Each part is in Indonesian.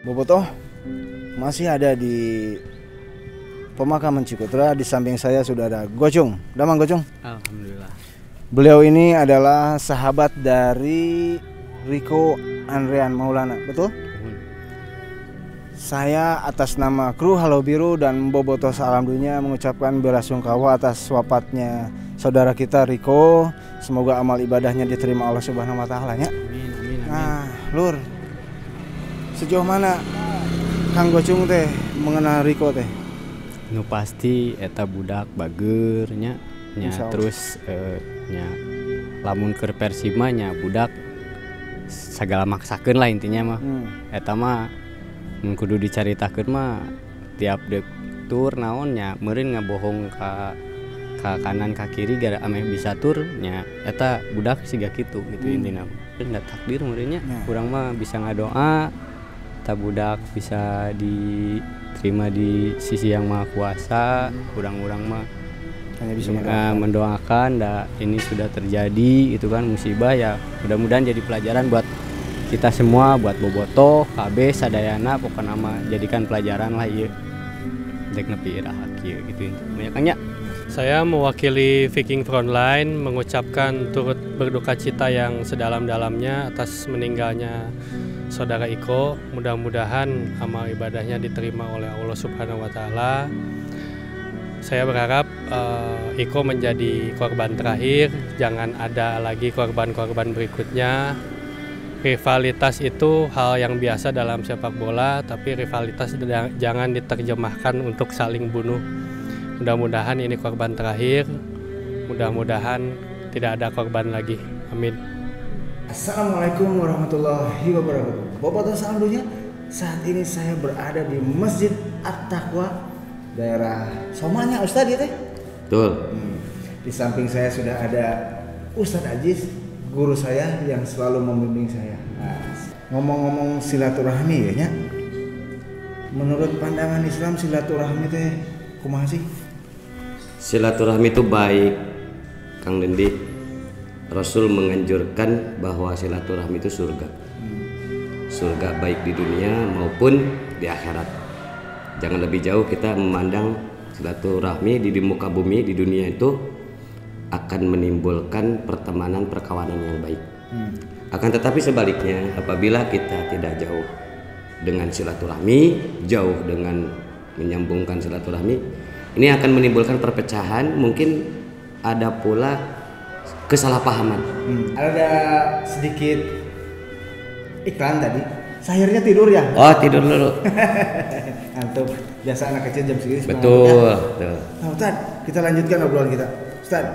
Bobotoh masih ada di pemakaman Cikutra. Di samping saya sudah ada Gocung. Damang Gocung. Alhamdulillah. Beliau ini adalah sahabat dari Riko Andrean Maulana, betul? Saya atas nama kru Halo Biru dan Bobotoh Salam Dunia mengucapkan belasungkawa atas wafatnya saudara kita Riko. Semoga amal ibadahnya diterima Allah Subhanahu wa taala nya. Amin, amin, amin. Nah, Lur, sejauh mana Kang Gocung teh mengenal Riko teh? Nu pasti eta budak bageurnya nya terus nya lamun keur Persima nya budak sagala maksakeun lah intinya mah. Eta mah mun kudu dicaritakeun mah tiap deuk tur naon nya meureun ngabohong ka kanan ka kiri gara ameh bisa tur nya eta budak siga kitu gitu intina. Da takdir meureun nya urang mah bisa ngadoa ta budak bisa diterima di sisi yang Maha Kuasa. Urang-urang mah hanya bisa mendoakan ini sudah terjadi itu kan musibah ya, mudah-mudahan jadi pelajaran buat kita semua, buat Bobotoh, KB, sadayana pokoknya mah jadikan pelajaran lah ieu. Dek nepi iraha kieu gitu intinya Kang nya. Saya mewakili Viking Frontline mengucapkan turut berduka cita yang sedalam-dalamnya atas meninggalnya Saudara Iko. Mudah-mudahan amal ibadahnya diterima oleh Allah Subhanahu wa taala. Saya berharap Iko menjadi korban terakhir, jangan ada lagi korban-korban berikutnya. Rivalitas itu hal yang biasa dalam sepak bola, tapi rivalitas jangan diterjemahkan untuk saling bunuh. Mudah-mudahan ini korban terakhir, mudah-mudahan tidak ada korban lagi. Amin. Assalamualaikum warahmatullahi wabarakatuh. Bobotoh Salam Dunia, saat ini saya berada di Masjid At-Taqwa daerah Somanya Ustadz ya teh? Betul. Di samping saya sudah ada Ustadz Aziz, guru saya yang selalu membimbing saya. Nah, ngomong-ngomong silaturahmi ya nya. Menurut pandangan Islam silaturahmi teh kumaha sih? Silaturahmi itu baik, Kang Dendi. Rasul menganjurkan bahwa silaturahmi itu surga. Surga baik di dunia maupun di akhirat. Jangan lebih jauh kita memandang silaturahmi di muka bumi di dunia itu akan menimbulkan pertemanan perkawanan yang baik. Akan tetapi sebaliknya apabila kita tidak jauh dengan silaturahmi, jauh dengan menyambungkan silaturahmi, ini akan menimbulkan perpecahan, mungkin ada pula kesalahpahaman. Ada sedikit iklan tadi. Sahirnya tidur ya? Oh, tidur dulu. Antum biasa anak kecil jam segini. Betul. Nah, Ustaz, kita lanjutkan obrolan kita. Ustaz,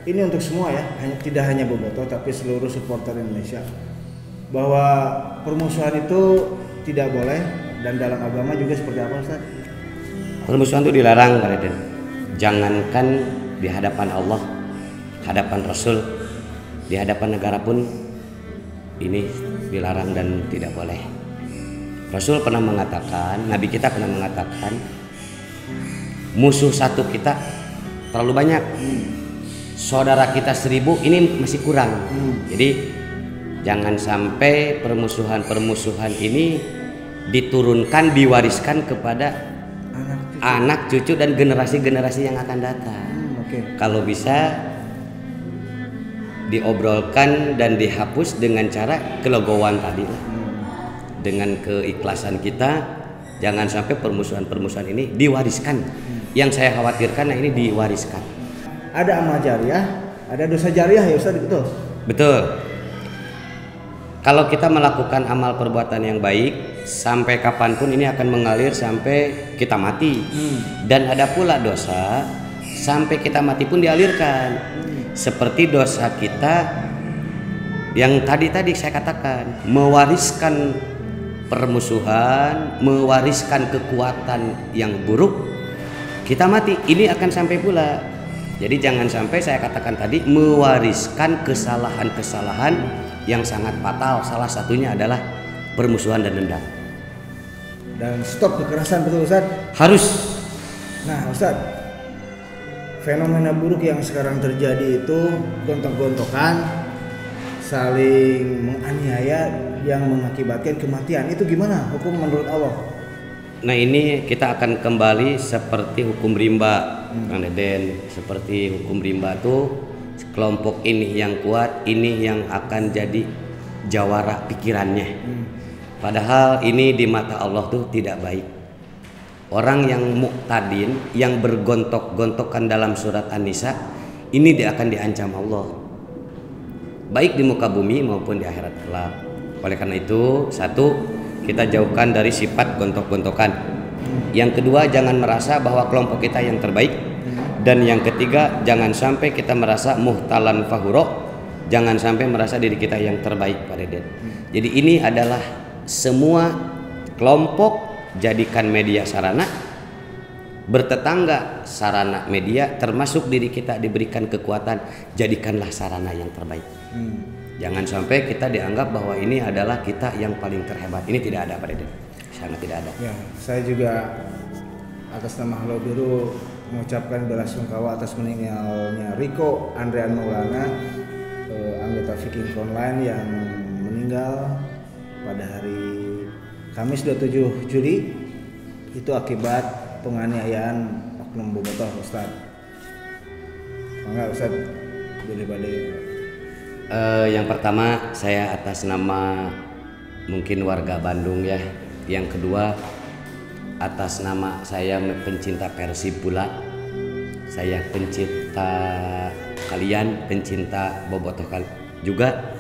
ini untuk semua ya, tidak hanya Bobotoh tapi seluruh supporter Indonesia. Bahwa permusuhan itu tidak boleh dan dalam agama juga seperti apa, Ustaz? Permusuhan itu dilarang, Pak Raden. Jangankan di hadapan Allah, hadapan Rasul, di hadapan negara pun ini dilarang dan tidak boleh. Rasul pernah mengatakan, Nabi kita pernah mengatakan, musuh satu kita terlalu banyak, saudara kita 1000 ini masih kurang. Jadi jangan sampai permusuhan ini diturunkan, diwariskan kepada anak cucu dan generasi-generasi yang akan datang. Kalau bisa diobrolkan dan dihapus dengan cara kelegowan tadi lah. Dengan keikhlasan kita, jangan sampai permusuhan-permusuhan ini diwariskan. Yang saya khawatirkan ini diwariskan. Ada amal jariah, ada dosa jariah ya Ustaz, betul? Betul. Kalau kita melakukan amal perbuatan yang baik, sampai kapanpun ini akan mengalir sampai kita mati. Dan ada pula dosa sampai kita mati pun dialirkan. Seperti dosa kita yang tadi saya katakan, mewariskan permusuhan, mewariskan kekuatan yang buruk, kita mati, ini akan sampai pula. Jadi jangan sampai saya katakan tadi mewariskan kesalahan-kesalahan yang sangat fatal. Salah satunya adalah permusuhan dan dendam. dan stop kekerasan, betul Ustaz? Harus. Nah Ustaz, fenomena buruk yang sekarang terjadi itu gontok-gontokan, saling menganiaya yang mengakibatkan kematian. Itu gimana hukum menurut Allah? Nah ini kita akan kembali seperti hukum rimba, Kang Deden. Seperti hukum rimba tuh kelompok ini yang kuat, ini yang akan jadi jawara pikirannya. Padahal ini di mata Allah tuh tidak baik. Orang yang muqtadin, yang bergontok-gontokan dalam surat An-Nisa, ini dia akan diancam Allah, baik di muka bumi maupun di akhirat kelak. Oleh karena itu, satu, kita jauhkan dari sifat gontok-gontokan. Yang kedua, jangan merasa bahwa kelompok kita yang terbaik. Dan yang ketiga, jangan sampai kita merasa muhtalan fahuro, jangan sampai merasa diri kita yang terbaik, Pak Deden. Jadi ini adalah semua kelompok jadikan media sarana, bertetangga sarana media, termasuk diri kita diberikan kekuatan, jadikanlah sarana yang terbaik. Jangan sampai kita dianggap bahwa ini adalah kita yang paling terhebat. Ini tidak ada, Pak Deden. Sangat tidak ada. Ya, saya juga atas nama Halo Biru mengucapkan belasungkawa atas meninggalnya Riko Andrean Maulana, anggota Viking Frontline yang meninggal pada hari Kamis 27 Juli itu akibat penganiayaan oknum bobotoh, Ustaz. Mangga Ustaz, boleh. Yang pertama saya atas nama mungkin warga Bandung ya. Yang kedua atas nama saya pencinta Persib pula. Saya pencinta kalian, pencinta bobotoh juga.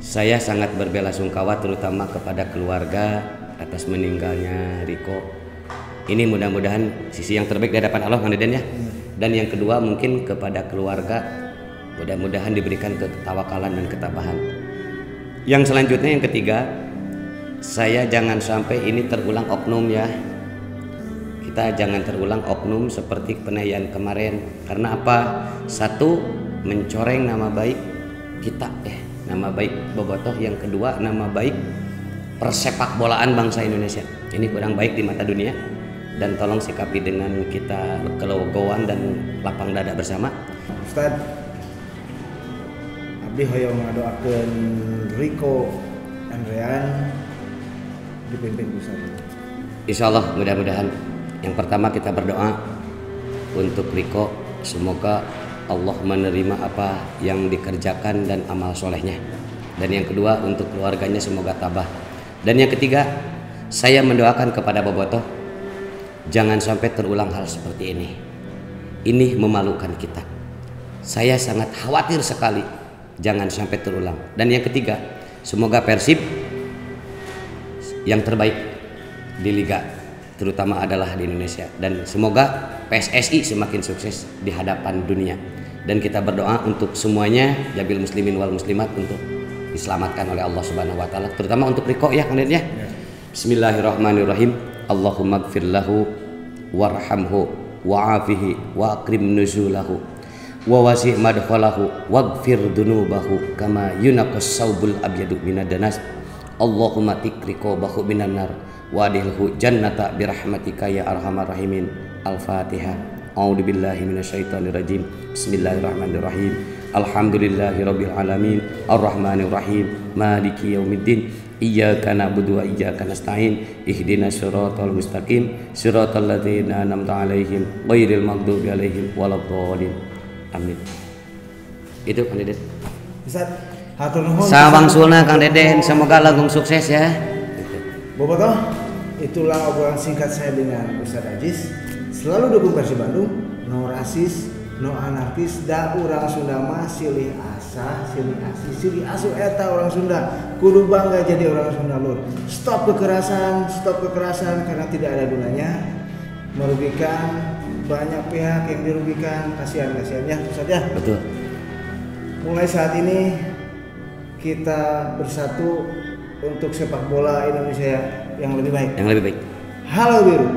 Saya sangat berbelasungkawa terutama kepada keluarga atas meninggalnya Riko. Ini mudah-mudahan sisi yang terbaik di hadapan Allah, Kang Deden ya. Dan yang kedua mungkin kepada keluarga, mudah-mudahan diberikan ketawakalan dan ketabahan. Yang selanjutnya yang ketiga, saya jangan sampai ini terulang oknum ya. Kita jangan terulang oknum seperti penayaan kemarin. Karena apa? Satu, mencoreng nama baik kita, nama baik bobotoh. Yang kedua, nama baik persepak bolaan bangsa Indonesia. Ini kurang baik di mata dunia. Dan tolong sikapi dengan kita kelegoan dan lapang dada bersama. Ustaz, abdi hoyong ngadoakeun Riko Andrean dipimpin Ustaz. Insyaallah mudah-mudahan. Yang pertama kita berdoa untuk Riko, semoga Allah menerima apa yang dikerjakan dan amal solehnya. Dan yang kedua untuk keluarganya semoga tabah. Dan yang ketiga, saya mendoakan kepada bobotoh, jangan sampai terulang hal seperti ini. Ini memalukan kita. Saya sangat khawatir sekali jangan sampai terulang. Dan yang ketiga, semoga Persib yang terbaik di liga terutama adalah di Indonesia, dan semoga PSSI semakin sukses di hadapan dunia. Dan kita berdoa untuk semuanya, jabil muslimin wal muslimat, untuk diselamatkan oleh Allah Subhanahu wa taala, terutama untuk Riko ya Kang Deden ya. Bismillahirrahmanirrahim. Allahumma gfir lahu warhamhu wa'afihi wa akrim nuzulahu wa wasi' madkhalahu waghfir dunubahu kama yunaqas saubul abyadu minad danas. Allahumma tikriko bahu minan nar wa adilhu jannata birahmatika ya arhamar rahimin. Al-Fatihah. A'udzu billahi minasyaitonir rajim. Bismillahirrahmanirrahim. Alhamdulillahirabbil alamin arrahmanir rahim maliki yaumiddin iyyaka na'budu wa iyyaka nasta'in ihdinas siratal mustaqim siratal ladzina an'amta 'alaihim ghairil maghdubi 'alaihim waladdallin. Amin. Itu Kang Deden. Ustaz, hatur nuhun. Sawangsulna Kang Deden, semoga langsung sukses ya. Bobotoh, itulah obrolan singkat saya dengan Ustaz Ajis. Selalu dukung Persib Bandung, no rasis, no anarkis, da urang Sunda mah silih asa, silih asi, silih asu eta orang Sunda. Kudu bangga jadi orang Sunda lur. Stop kekerasan karena tidak ada gunanya, merugikan banyak pihak yang dirugikan, kasihan ya Ustaz ya. Betul. Mulai saat ini kita bersatu untuk sepak bola Indonesia yang lebih baik. Yang lebih baik. Halo Biru.